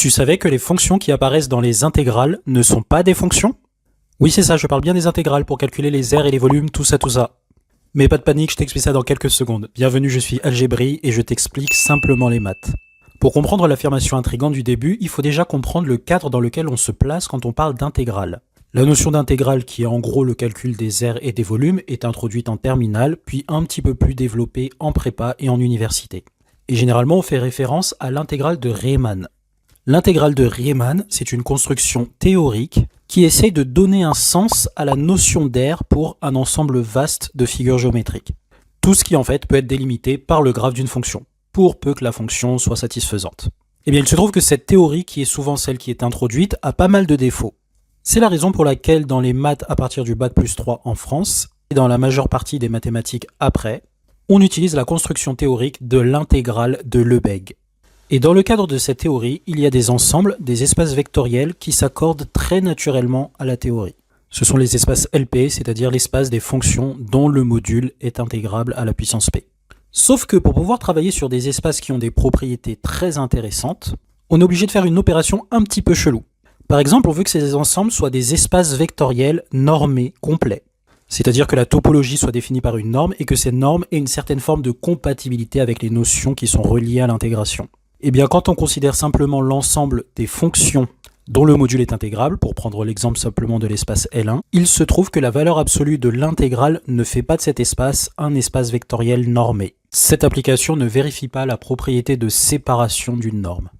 Tu savais que les fonctions qui apparaissent dans les intégrales ne sont pas des fonctions? Oui, c'est ça, je parle bien des intégrales pour calculer les aires et les volumes, tout ça, tout ça. Mais pas de panique, je t'explique ça dans quelques secondes. Bienvenue, je suis Algébri et je t'explique simplement les maths. Pour comprendre l'affirmation intrigante du début, il faut déjà comprendre le cadre dans lequel on se place quand on parle d'intégrale. La notion d'intégrale, qui est en gros le calcul des aires et des volumes, est introduite en terminale, puis un petit peu plus développée en prépa et en université. Et généralement, on fait référence à l'intégrale de Riemann. L'intégrale de Riemann, c'est une construction théorique qui essaye de donner un sens à la notion d'aire pour un ensemble vaste de figures géométriques. Tout ce qui en fait peut être délimité par le graphe d'une fonction, pour peu que la fonction soit satisfaisante. Eh bien, il se trouve que cette théorie, qui est souvent celle qui est introduite, a pas mal de défauts. C'est la raison pour laquelle dans les maths à partir du bac+3 en France, et dans la majeure partie des mathématiques après, on utilise la construction théorique de l'intégrale de Lebesgue. Et dans le cadre de cette théorie, il y a des ensembles, des espaces vectoriels qui s'accordent très naturellement à la théorie. Ce sont les espaces LP, c'est-à-dire l'espace des fonctions dont le module est intégrable à la puissance P. Sauf que pour pouvoir travailler sur des espaces qui ont des propriétés très intéressantes, on est obligé de faire une opération un petit peu chelou. Par exemple, on veut que ces ensembles soient des espaces vectoriels normés, complets. C'est-à-dire que la topologie soit définie par une norme et que cette norme ait une certaine forme de compatibilité avec les notions qui sont reliées à l'intégration. Eh bien, quand on considère simplement l'ensemble des fonctions dont le module est intégrable, pour prendre l'exemple simplement de l'espace L1, il se trouve que la valeur absolue de l'intégrale ne fait pas de cet espace un espace vectoriel normé. Cette application ne vérifie pas la propriété de séparation d'une norme.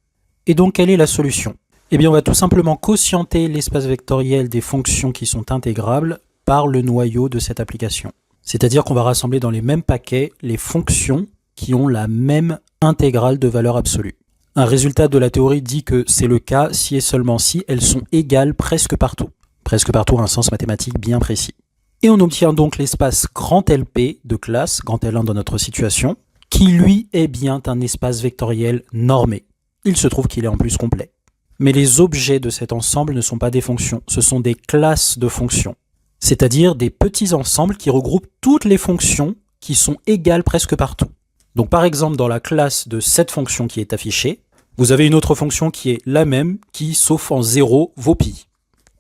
Et donc, quelle est la solution? Eh bien, on va tout simplement quotienter l'espace vectoriel des fonctions qui sont intégrables par le noyau de cette application. C'est-à-dire qu'on va rassembler dans les mêmes paquets les fonctions qui ont la même intégrale de valeur absolue. Un résultat de la théorie dit que c'est le cas si et seulement si elles sont égales presque partout. Presque partout a un sens mathématique bien précis. Et on obtient donc l'espace grand LP de classe, grand L1 dans notre situation, qui lui est bien un espace vectoriel normé. Il se trouve qu'il est en plus complet. Mais les objets de cet ensemble ne sont pas des fonctions, ce sont des classes de fonctions. C'est-à-dire des petits ensembles qui regroupent toutes les fonctions qui sont égales presque partout. Donc par exemple, dans la classe de cette fonction qui est affichée, vous avez une autre fonction qui est la même, qui, sauf en 0, vaut pi.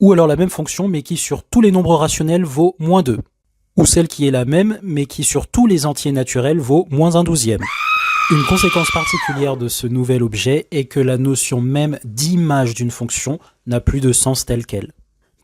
Ou alors la même fonction, mais qui sur tous les nombres rationnels vaut -2. Ou celle qui est la même, mais qui sur tous les entiers naturels vaut -1/12. Une conséquence particulière de ce nouvel objet est que la notion même d'image d'une fonction n'a plus de sens tel quel.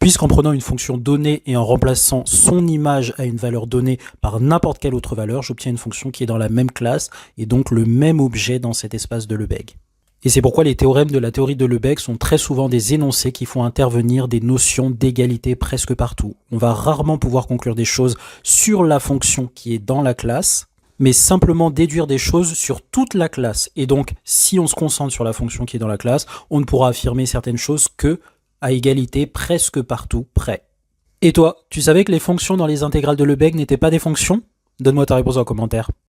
Puisqu'en prenant une fonction donnée et en remplaçant son image à une valeur donnée par n'importe quelle autre valeur, j'obtiens une fonction qui est dans la même classe et donc le même objet dans cet espace de Lebesgue. Et c'est pourquoi les théorèmes de la théorie de Lebesgue sont très souvent des énoncés qui font intervenir des notions d'égalité presque partout. On va rarement pouvoir conclure des choses sur la fonction qui est dans la classe, mais simplement déduire des choses sur toute la classe. Et donc, si on se concentre sur la fonction qui est dans la classe, on ne pourra affirmer certaines choses que à égalité presque partout près. Et toi, tu savais que les fonctions dans les intégrales de Lebesgue n'étaient pas des fonctions? Donne-moi ta réponse en commentaire.